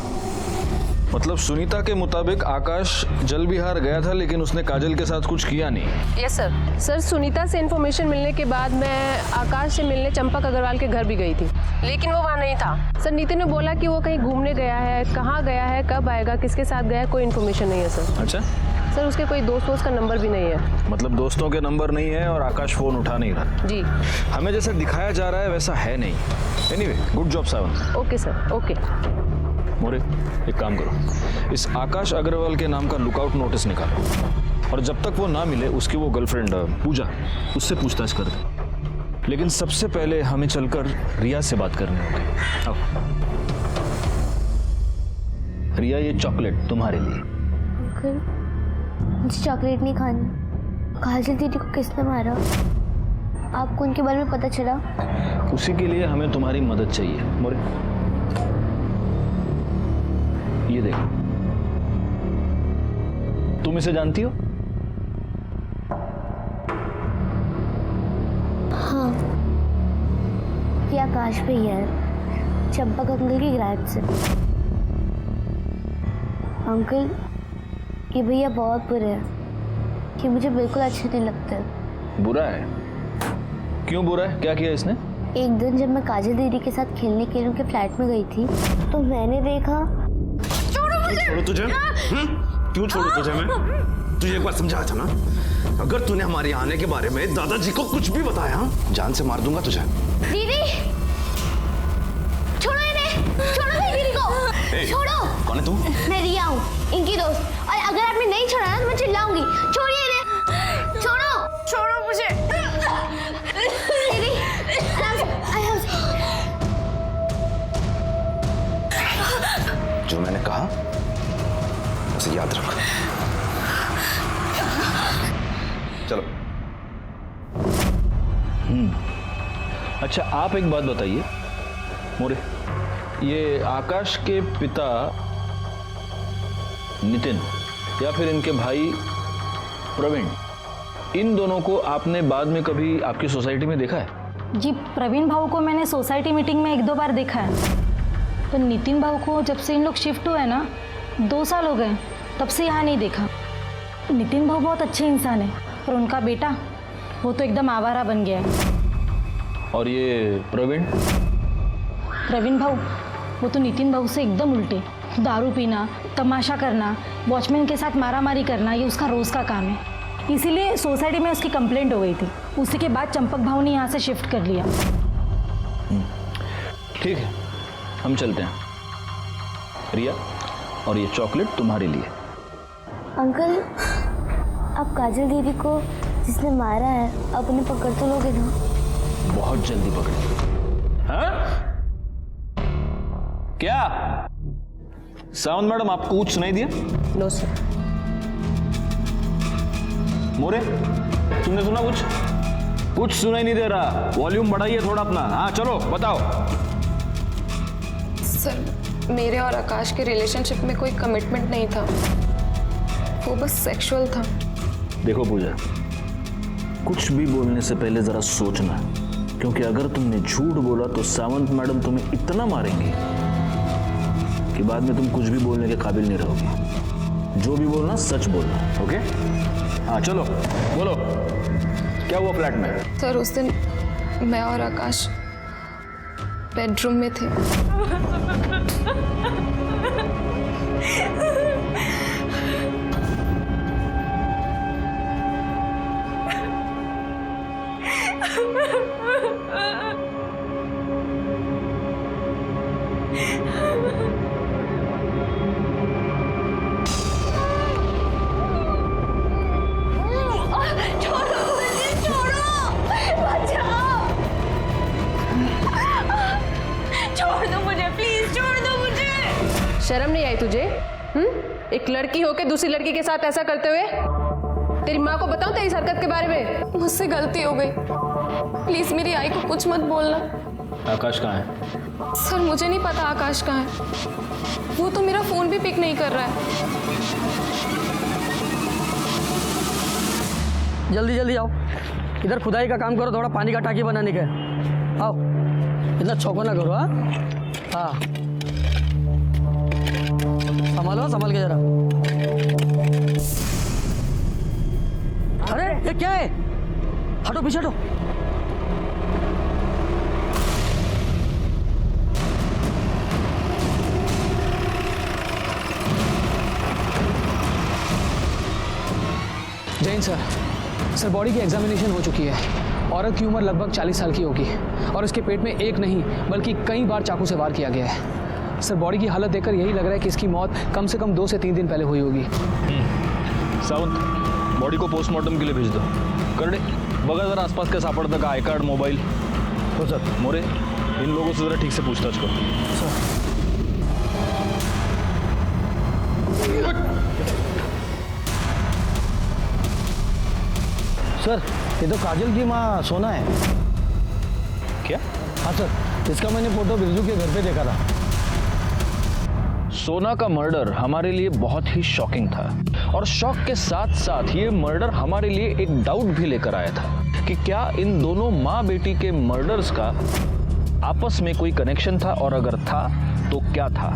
Speaker 1: मतलब सुनीता के मुताबिक आकाश जल विहार गया था, लेकिन उसने काजल के साथ कुछ किया नहीं।
Speaker 3: Yes sir. सर सुनीता से इन्फॉर्मेशन मिलने के बाद मैं आकाश से मिलने चंपक अग्रवाल के घर भी गई थी, लेकिन वो वहाँ नहीं था। सर नितिन ने बोला कि वो कहीं घूमने गया है, कहाँ गया है, कब आएगा, किसके साथ गया है, कोई इन्फॉर्मेशन नहीं है सर।
Speaker 1: अच्छा
Speaker 3: सर, उसके कोई दोस्त का नंबर भी नहीं है।
Speaker 1: मतलब दोस्तों के नंबर नहीं है और आकाश फोन उठा नहीं रहा।
Speaker 3: जी,
Speaker 1: हमें जैसा दिखाया जा रहा है वैसा है नहीं। Anyway, good job Sawan.
Speaker 3: Okay sir, okay.
Speaker 1: More एक काम करो, इस आकाश अग्रवाल के नाम का लुकआउट नोटिस निकालो, और जब तक वो ना मिले उसकी वो गर्लफ्रेंड पूजा, उससे पूछताछ कर दे। लेकिन सबसे पहले हमें चलकर रिया से बात करनी होगी। आओ रिया, ये चॉकलेट तुम्हारे लिए।
Speaker 2: अंकल, मुझे चॉकलेट नहीं खानी। काजल दीदी को किसने मारा? आपको उनके बारे में पता चला?
Speaker 1: उसी के लिए हमें तुम्हारी मदद चाहिए। मोरे ये देखो, तुम इसे जानती हो?
Speaker 2: हाँ, ये आकाश भैया है, चंपक अंकल की ग्रैंड से। अंकल, ये भैया बहुत बुरे हैं, कि मुझे बिल्कुल अच्छे नहीं लगते।
Speaker 1: बुरा है? क्यों बुरा है? क्या किया इसने?
Speaker 2: एक दिन जब मैं काजल दीदी के साथ खेलने के लिए उनके फ्लैट में गई थी तो मैंने देखा।
Speaker 8: छोड़ो तुझे? क्यों छोड़ू तुझे मैं? तुझे एक बार समझाया था ना, अगर तूने हमारे आने के बारे में दादाजी को कुछ भी बताया जान से मार दूंगा तुझे।
Speaker 2: दीदी छोड़ो इन्हें, छोड़ो मेरी दीदी को, छोड़ो।
Speaker 8: कौन है तू?
Speaker 2: मैं रिया हूँ, इनकी दोस्त, और अगर आपने नहीं छोड़ा ना तो मैं चिल्लाऊंगी। छोड़िए इन्हें, छोड़ो, छोड़ो मुझे। दीदी
Speaker 8: जो मैंने कहा उसे याद रख। चलो।
Speaker 1: अच्छा, आप एक बात बताइए मोरे, ये आकाश के पिता नितिन या फिर इनके भाई प्रवीण, इन दोनों को आपने बाद में कभी आपकी सोसाइटी में देखा है?
Speaker 14: जी, प्रवीण भाऊ को मैंने सोसाइटी मीटिंग में 1-2 बार देखा है। तो नितिन भाऊ को जब से इन लोग शिफ्ट हुए ना, 2 साल हो गए, तब से यहाँ नहीं देखा। नितिन भाऊ बहुत अच्छे इंसान है, पर उनका बेटा वो तो एकदम आवारा बन गया है।
Speaker 1: और ये
Speaker 14: प्रवीण भाऊ वो तो नितिन भाऊ से एकदम उल्टे। दारू पीना, तमाशा करना, वॉचमैन के साथ मारामारी करना, ये उसका रोज़ का काम है। इसीलिए सोसाइटी में उसकी कंप्लेंट हो गई थी। उसी के बाद चंपक भाऊ ने यहाँ से शिफ्ट कर लिया।
Speaker 1: ठीक है, हम चलते हैं। रिया, और ये चॉकलेट तुम्हारे लिए।
Speaker 2: अंकल, आप काजल दीदी को जिसने मारा है अपने पकड़ तो लोगे ना?
Speaker 1: बहुत जल्दी पकड़े। हाँ? क्या सावंत मैडम, आपको कुछ सुनाई दिया?
Speaker 3: No sir.
Speaker 1: मोरे, तुमने सुना कुछ? कुछ सुनाई नहीं दे रहा। वॉल्यूम बढ़ाइए थोड़ा अपना। हाँ चलो बताओ।
Speaker 5: सर, मेरे और आकाश के रिलेशनशिप में कोई कमिटमेंट नहीं था, वो बस सेक्सुअल था।
Speaker 1: देखो पूजा, कुछ भी बोलने से पहले जरा सोचना, क्योंकि अगर तुमने झूठ बोला तो सावंत मैडम तुम्हें इतना मारेंगी कि बाद में तुम कुछ भी बोलने के काबिल नहीं रहोगे। जो भी बोलना सच बोलना, ओके? हाँ चलो बोलो, क्या हुआ फ्लैट में?
Speaker 5: सर, उस दिन मैं और आकाश बेडरूम में थे।
Speaker 3: शर्म नहीं आई तुझे? एक लड़की होके दूसरी लड़की के साथ ऐसा करते हुए? तेरी माँ को बताऊं तेरी हरकत के बारे में?
Speaker 5: मुझसे गलती हो गई, प्लीज मेरी आई को कुछ मत बोलना।
Speaker 1: आकाश कहाँ है?
Speaker 5: सर, मुझे नहीं पता आकाश कहाँ है। वो तो मेरा फोन भी पिक नहीं कर रहा है।
Speaker 15: जल्दी जल्दी आओ, इधर खुदाई का काम करो, थोड़ा पानी का टाकी बनाने का। आओ, इतना चौको ना करो। हाँ, संभालो, संभाल के जरा। अरे ये क्या है? हटो, पीछे हटो।
Speaker 16: जैन सर, बॉडी की एग्जामिनेशन हो चुकी है। औरत की उम्र लगभग 40 साल की होगी और उसके पेट में एक नहीं बल्कि कई बार चाकू से वार किया गया है। सर, बॉडी की हालत देखकर यही लग रहा है कि इसकी मौत कम से कम 2 से 3 दिन पहले हुई होगी।
Speaker 1: सावंत, बॉडी को पोस्टमार्टम के लिए भेज दो। करडे, बघा जरा आसपास का सापड़ता का आई कार्ड, मोबाइल।
Speaker 4: हो सर।
Speaker 1: मोरे, इन लोगों से जरा ठीक से पूछताछ करो।
Speaker 4: सर, ये तो काजल की माँ सोना है।
Speaker 1: क्या?
Speaker 4: हाँ सर, इसका मैंने फोटो बिरजू के घर पे देखा था।
Speaker 1: सोना का मर्डर हमारे लिए बहुत ही शॉकिंग था, और शॉक के साथ साथ ये मर्डर हमारे लिए एक डाउट भी लेकर आया था कि क्या इन दोनों माँ बेटी के मर्डर्स का आपस में कोई कनेक्शन था और अगर था तो क्या था?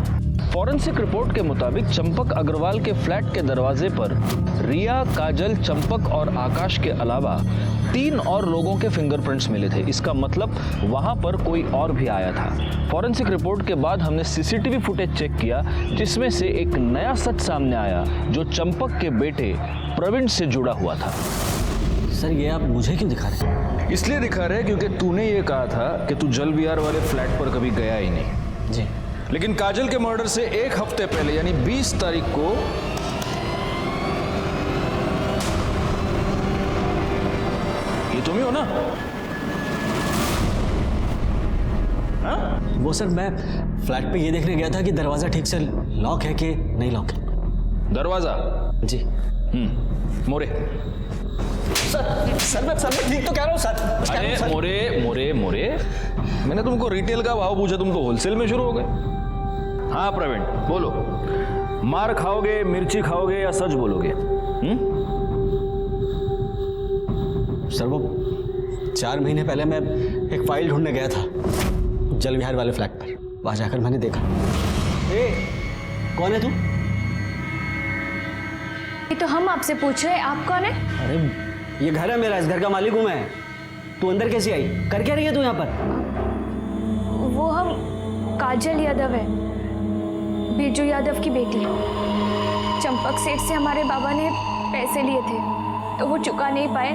Speaker 1: फॉरेंसिक रिपोर्ट के मुताबिक चंपक अग्रवाल के फ्लैट के दरवाजे पर रिया, काजल, चंपक और आकाश के अलावा 3 और लोगों के फिंगरप्रिंट्स मिले थे। इसका मतलब वहां पर कोई और भी आया था। फॉरेंसिक रिपोर्ट के बाद हमने सीसीटीवी फुटेज चेक किया, जिसमें से एक नया सच सामने आया जो चंपक के बेटे प्रवीण से जुड़ा हुआ था।
Speaker 13: सर ये आप मुझे क्यों दिखा रहे हैं?
Speaker 1: इसलिए दिखा रहे क्योंकि तूने ये कहा था कि तू जल विहार वाले फ्लैट पर कभी गया ही नहीं।
Speaker 13: जी।
Speaker 1: लेकिन काजल के मर्डर से 1 हफ्ते पहले यानी 20 तारीख को ये तुम ही हो ना?
Speaker 13: हाँ? वो सर मैं फ्लैट पे ये देखने गया था कि दरवाजा ठीक से लॉक है कि नहीं लॉक है।
Speaker 1: दरवाजा?
Speaker 13: जी।
Speaker 1: मोरे।
Speaker 13: सर मैं ठीक तो कह रहा हूँ सर।
Speaker 1: अरे मोरे मैंने तुमको रिटेल का भाव पूछा, तुम तो होलसेल में शुरू हो गए। हाँ प्रवीण बोलो, मार खाओगे, मिर्ची खाओगे या सच बोलोगे?
Speaker 13: सर वो 4 महीने पहले मैं एक फाइल ढूंढने गया था जल विहार वाले फ्लैट पर। वहां जाकर मैंने देखा। कौन है तू?
Speaker 2: ये तो हम आपसे पूछ रहे हैं, आप कौन है?
Speaker 13: अरे ये घर है मेरा, इस घर का मालिक हूं मैं। तू अंदर कैसी आई? कर क्या रही है तू यहाँ पर?
Speaker 2: वो हम काजल यादव है, बिरजू यादव की बेटी। चंपक सेठ से हमारे बाबा ने पैसे लिए थे तो वो चुका नहीं पाए,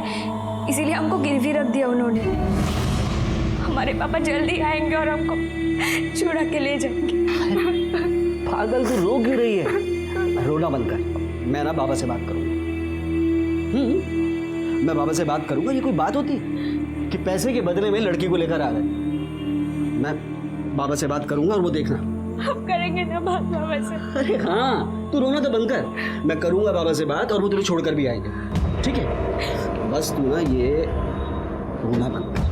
Speaker 2: इसीलिए हमको गिरवी रख दिया उन्होंने। हमारे पापा जल्दी आएंगे और हमको छुड़ा के ले जाएंगे।
Speaker 13: पागल तू रो क्यों रही है? रोना बंद कर। मैं ना बाबा से बात करूंगा। मैं बाबा से बात करूंगा। ये कोई बात होती कि पैसे के बदले में लड़की को लेकर आ गए? मैं बाबा से बात करूंगा और वो देखना।
Speaker 2: हम करेंगे ना बात बाबा से।
Speaker 13: अरे हाँ, तू रोना तो बंद कर। मैं करूंगा बाबा से बात और वो तुझे छोड़कर भी आएंगे, ठीक है? बस तू ना ये रोना बंद कर,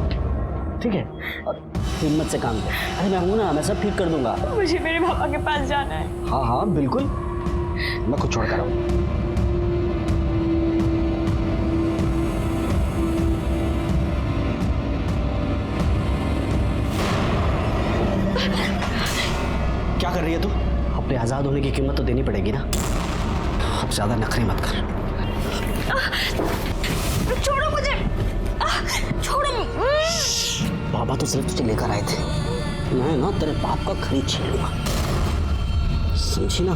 Speaker 13: ठीक है? और हिम्मत से काम कर। अरे मैं हूं ना, मैं सब ठीक कर दूंगा।
Speaker 2: मुझे मेरे पापा के पास जाना है।
Speaker 13: हाँ हाँ बिल्कुल, मैं खुद छोड़ कर आऊंगा। क्या कर रही है तू? अपने आजाद होने की कीमत तो देनी पड़ेगी ना। अब ज्यादा नखरे मत कर।
Speaker 2: छोड़ो मुझे, छोड़ो।
Speaker 13: बाबा तो सिर्फ तुझे लेकर आए थे, मैं ना तेरे बाप का खरीद छीन लूंगा, समझी ना?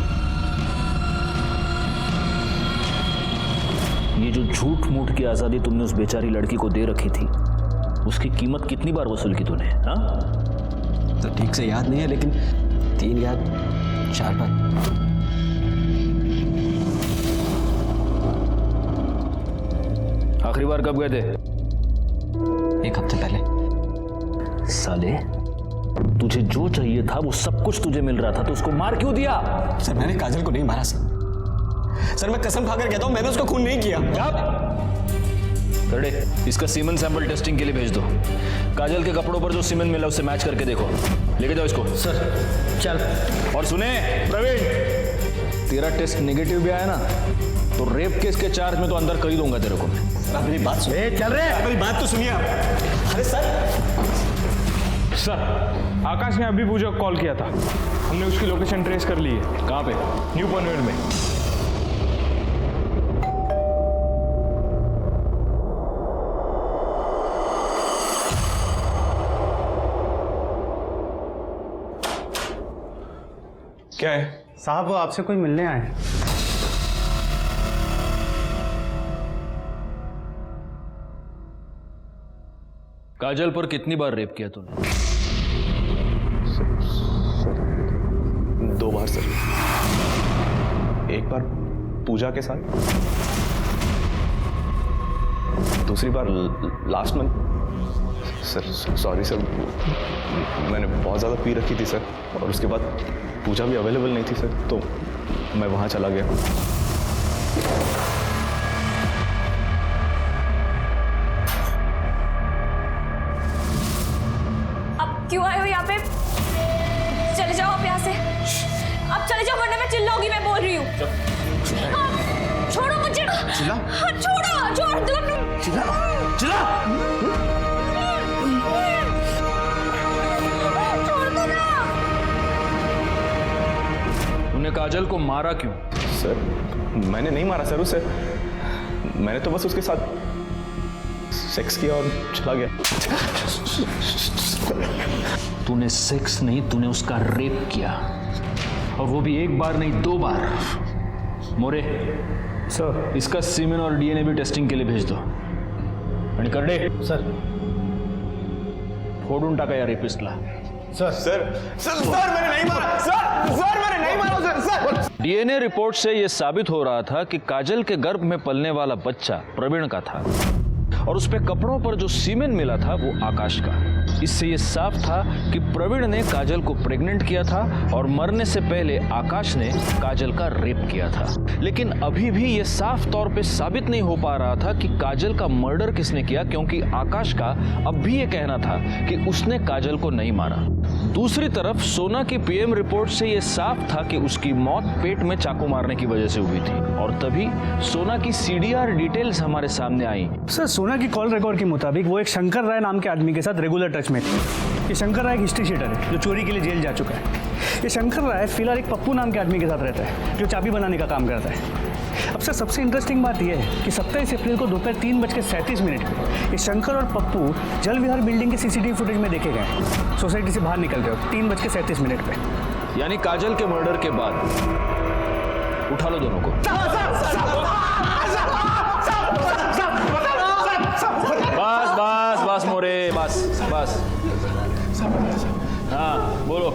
Speaker 1: ये जो झूठ मूठ की आजादी तुमने उस बेचारी लड़की को दे रखी थी, उसकी कीमत कितनी बार वसूल की तूने? हाँ
Speaker 13: तो ठीक से याद नहीं है, लेकिन 3 या 4 बार।
Speaker 1: आखिरी बार कब गए थे?
Speaker 13: 1 हफ्ते पहले।
Speaker 1: साले, तुझे जो चाहिए था वो सब कुछ तुझे मिल रहा था, तो उसको मार क्यों दिया?
Speaker 13: सर मैंने काजल को नहीं मारा सर, मैं कसम खाकर कहता हूं मैंने उसका खून नहीं किया।
Speaker 1: तड़े, इसका सीमेन सैंपल टेस्टिंग के लिए भेज दो। काजल के कपड़ों पर जो सीमेन मिला उससे मैच करके देखो। लेके जाओ इसको।
Speaker 13: सर चल।
Speaker 1: और सुने प्रवीण, तेरा टेस्ट नेगेटिव भी आया ना तो रेप केस के चार्ज में तो अंदर कर ही दूंगा तेरे को मैं।
Speaker 13: मेरी बात सुन। चल रहे, मेरी बात तो सुनिए आप। अरे
Speaker 7: सर आकाश ने अभी पूजा को कॉल किया था, हमने उसकी लोकेशन ट्रेस कर ली है।
Speaker 1: कहाँ पे?
Speaker 7: न्यू पनवेल में।
Speaker 11: क्या है साहब? वो आपसे कोई मिलने आए हैं।
Speaker 1: काजल पर कितनी बार रेप किया तूने?
Speaker 17: 2 बार सर। एक बार पूजा के साथ, दूसरी बार last month. Sir sorry sir, मैंने बहुत ज़्यादा पी रखी थी सर, और उसके बाद पूजा भी अवेलेबल नहीं थी सर, तो मैं वहाँ चला गया।
Speaker 2: अब क्यों आए हो यहाँ पे? चले जाओ आप यहाँ से, अब चले जाओ वरना मैं चिल्लाऊंगी। मैं बोल रही हूँ। छोड़ो मुझे। छोड़ो, छोड़ दो।
Speaker 1: तूने काजल को मारा क्यों?
Speaker 17: सर मैंने नहीं मारा सर उसे, मैंने तो बस उसके साथ सेक्स किया और चला गया।
Speaker 1: तूने सेक्स नहीं, तूने उसका रेप किया, और वो भी एक बार नहीं 2 बार। मोरे
Speaker 4: सर,
Speaker 1: इसका सीमेन और डीएनए भी टेस्टिंग के लिए भेज दो। आणि करडे
Speaker 11: सर,
Speaker 1: फोडून टाका या रेपिस्टला।
Speaker 11: सर सर सर सर मैंने नहीं मारा सर, सर मैंने नहीं मारा सर, सर।
Speaker 1: डीएनए रिपोर्ट से यह साबित हो रहा था कि काजल के गर्भ में पलने वाला बच्चा प्रवीण का था, और उस पे कपड़ों पर जो सीमेन मिला था वो आकाश का। इससे यह साफ था कि प्रवीण ने काजल को प्रेग्नेंट किया था और मरने से पहले आकाश ने काजल का रेप किया था। लेकिन अभी भी यह साफ तौर पे साबित नहीं हो पा रहा था कि काजल का मर्डर किसने किया, क्योंकि आकाश का अब भी यह कहना था कि उसने काजल को नहीं मारा। दूसरी तरफ सोना की पीएम रिपोर्ट से यह साफ था कि उसकी मौत पेट में चाकू मारने की वजह से हुई थी, और तभी सोना की सीडीआर डिटेल्स हमारे सामने आई।
Speaker 4: सर, सोना की कॉल रिकॉर्ड के मुताबिक वो एक शंकर राय नाम के आदमी के साथ रेगुलर टच में थी। ये शंकर राय एक हिस्ट्री शीटर है जो चोरी के लिए जेल जा चुका है। ये शंकर राय फिलहाल एक पप्पू नाम के आदमी के साथ रहता है जो चाबी बनाने का काम करता है। अब सर, सबसे इंटरेस्टिंग बात यह है कि 27 अप्रैल को दोपहर 3:37 पे ये शंकर और पप्पू जल विहार बिल्डिंग के सीसीटीवी फुटेज में देखे गए सोसाइटी से बाहर निकल रहे हो 3:37 पे।
Speaker 1: यानी काजल के मर्डर के बाद। उठा लो दोनों को। बस बस बस मोरे, बस बस। हाँ बोलो,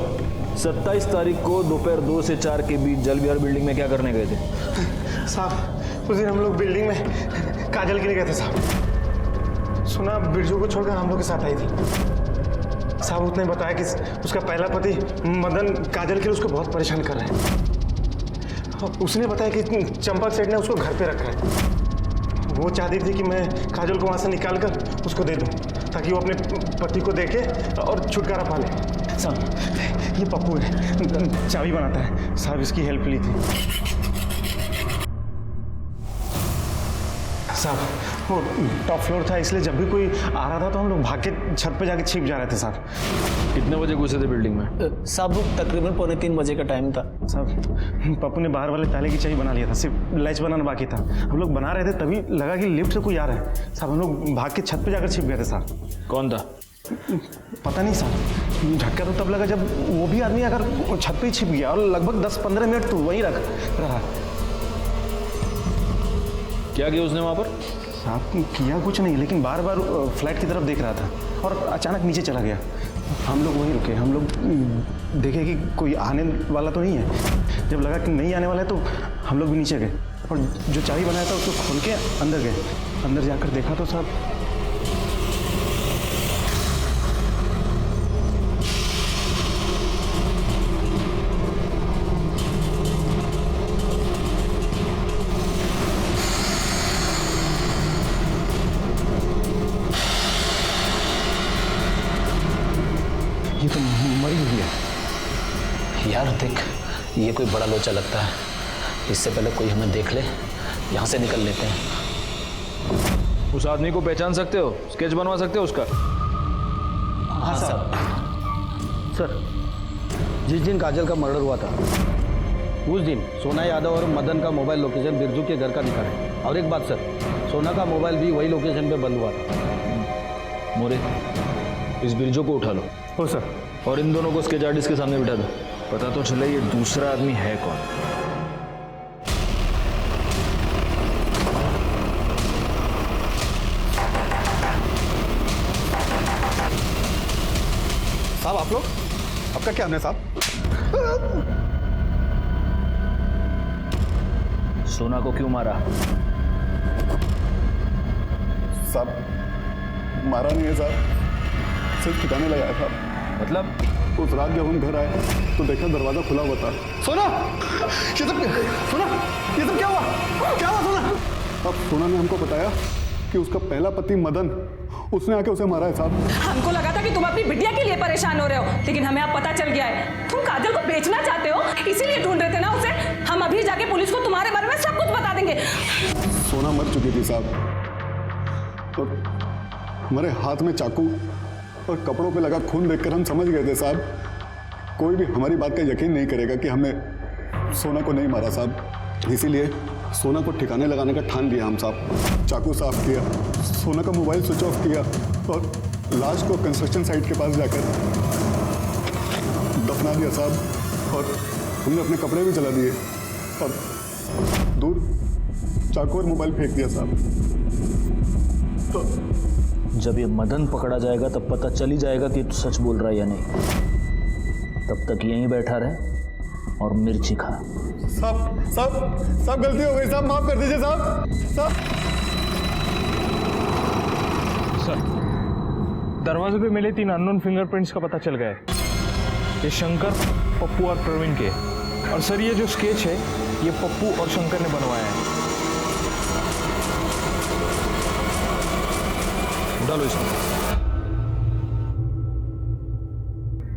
Speaker 1: 27 तारीख को दोपहर 2 से 4 के बीच जल विहार बिल्डिंग में क्या करने गए थे?
Speaker 18: साहब, उस दिन हम लोग बिल्डिंग में काजल के लिए गए थे साहब। सुना बिरजू को छोड़कर हम लोग के साथ आई थी साहब। उसने बताया कि उसका पहला पति मदन काजल के लिए उसको बहुत परेशान कर रहा है। उसने बताया कि चंपक सेठ ने उसको घर पे रखा है। वो चाहती थी कि मैं काजल को वहाँ से निकाल कर उसको दे दूँ ताकि वो अपने पति को देखे और छुटकारा पा ले। साहब, ये पप्पू है, चाबी बनाता है साहब, इसकी हेल्प ली थी साहब। वो टॉप फ्लोर था, इसलिए जब भी कोई आ रहा था तो हम लोग भाग के छत पे जाके छिप जा रहे थे साहब।
Speaker 1: कितने बजे घुसे थे बिल्डिंग में?
Speaker 13: साहब तकरीबन 2:45 बजे का टाइम था
Speaker 18: साहब। पप्पू ने बाहर वाले ताले की चाबी बना लिया था, सिर्फ लैच बनाना बाकी था। हम लोग बना रहे थे तभी लगा कि लिफ्ट से कोई आ रहा है साहब। हम लोग भाग के छत पे जाकर छिप गए थे साहब।
Speaker 1: कौन था?
Speaker 18: पता नहीं साहब, झटका तो तब लगा जब वो भी आदमी अगर छत पे ही छिप गया, और लगभग 10-15 मिनट तो वहीं रहा।
Speaker 1: क्या किया उसने वहां पर?
Speaker 18: साहब किया कुछ नहीं, लेकिन बार बार फ्लैट की तरफ देख रहा था और अचानक नीचे चला गया। हम लोग वहीं रुके, हम लोग देखे कि कोई आने वाला तो नहीं है। जब लगा कि नहीं आने वाला है तो हम लोग भी नीचे गए और जो चाबी बनाया था उसको खोल के अंदर गए। अंदर जाकर देखा तो साहब ये तो मरी हुई है।
Speaker 19: यार देख, ये कोई बड़ा लोचा लगता है। इससे पहले कोई हमें देख ले, यहाँ से निकल लेते हैं।
Speaker 1: उस आदमी को पहचान सकते हो? स्केच बनवा सकते हो उसका?
Speaker 15: हाँ सर, जिस दिन काजल का मर्डर हुआ था उस दिन सोना यादव और मदन का मोबाइल लोकेशन बिरजू के घर का दिखा है। और एक बात सर, सोना का मोबाइल भी वही लोकेशन पे बंद हुआ था।
Speaker 1: मोरे, इस बिरजू को उठा लो।
Speaker 18: हो सर।
Speaker 1: और इन दोनों को स्केच आर्टिस्ट के सामने बिठा दो, पता तो चले ये दूसरा आदमी है कौन।
Speaker 8: साहब आप लोग, आपका क्या नाम है साहब?
Speaker 1: सोना को क्यों मारा?
Speaker 8: साहब मारा नहीं है साहब, सिर्फ ठिकाने लगाया था।
Speaker 1: मतलब
Speaker 8: उस रात जब हम घर आए तो देखा दरवाजा खुला हुआ था। सोना, ये सब क्या हुआ? क्या हुआ सोना? अब सोना ने हमको बताया कि उसका पहला पति मदन, उसने आके उसे मारा है साहब।
Speaker 9: हमको लगा था कि तुम अपनी बिटिया के लिए परेशान हो रहे हो, लेकिन हमें अब पता चल गया है तुम काजल को बेचना चाहते हो, इसीलिए ढूंढ रहे थे ना उसे। हम अभी जाके पुलिस को तुम्हारे बारे में सब कुछ बता देंगे।
Speaker 8: सोना मर चुकी थी साहब, और हमारे हाथ में चाकू और कपड़ों पे लगा खून देखकर हम समझ गए थे साहब, कोई भी हमारी बात का यकीन नहीं करेगा कि हमने सोना को नहीं मारा साहब, इसीलिए सोना को ठिकाने लगाने का ठान लिया हम साहब। चाकू साफ किया, सोना का मोबाइल स्विच ऑफ किया और लाश को कंस्ट्रक्शन साइट के पास जाकर दफना दिया साहब। और हमने अपने कपड़े भी जला दिए और दूर चाकू और मोबाइल फेंक दिया साहब। तो
Speaker 19: जब ये मदन पकड़ा जाएगा तब पता चल ही जाएगा कि तू सच बोल रहा है या नहीं। तब तक यहीं बैठा रहे और मिर्ची खा।
Speaker 8: सब गलती हो गई साहब, माफ कर दीजिए साहब।
Speaker 7: सर, दरवाजे पे मिले 3 अननोन फिंगरप्रिंट्स का पता चल गया है। ये शंकर, पप्पू और प्रवीण के। और सर ये जो स्केच है ये पप्पू और शंकर ने बनवाया है। डालो इसमें।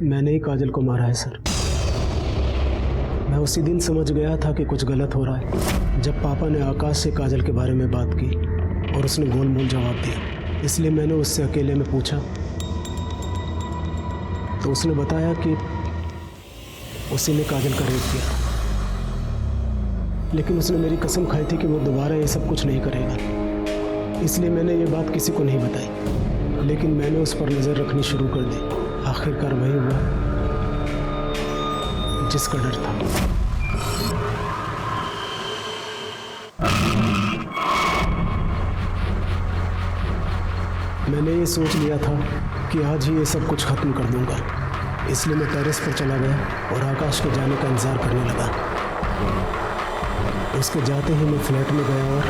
Speaker 15: मैंने ही काजल को मारा है सर। मैं उसी दिन समझ गया था कि कुछ गलत हो रहा है जब पापा ने आकाश से काजल के बारे में बात की और उसने गोलमोल जवाब दिया। इसलिए मैंने उससे अकेले में पूछा तो उसने बताया कि उसी ने काजल का रेप किया, लेकिन उसने मेरी कसम खाई थी कि वो दोबारा ये सब कुछ नहीं करेगा। इसलिए मैंने ये बात किसी को नहीं बताई, लेकिन मैंने उस पर नज़र रखनी शुरू कर दी। आखिरकार वही हुआ जिसका डर था। मैंने ये सोच लिया था कि आज ही ये सब कुछ खत्म कर दूंगा, इसलिए मैं टेरेस पर चला गया और आकाश के जाने का इंतजार करने लगा। उसके जाते ही मैं फ्लैट में गया और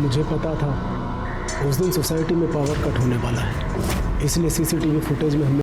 Speaker 15: मुझे पता था उस दिन सोसाइटी में पावर कट होने वाला है, इसलिए सीसीटीवी फुटेज में हमने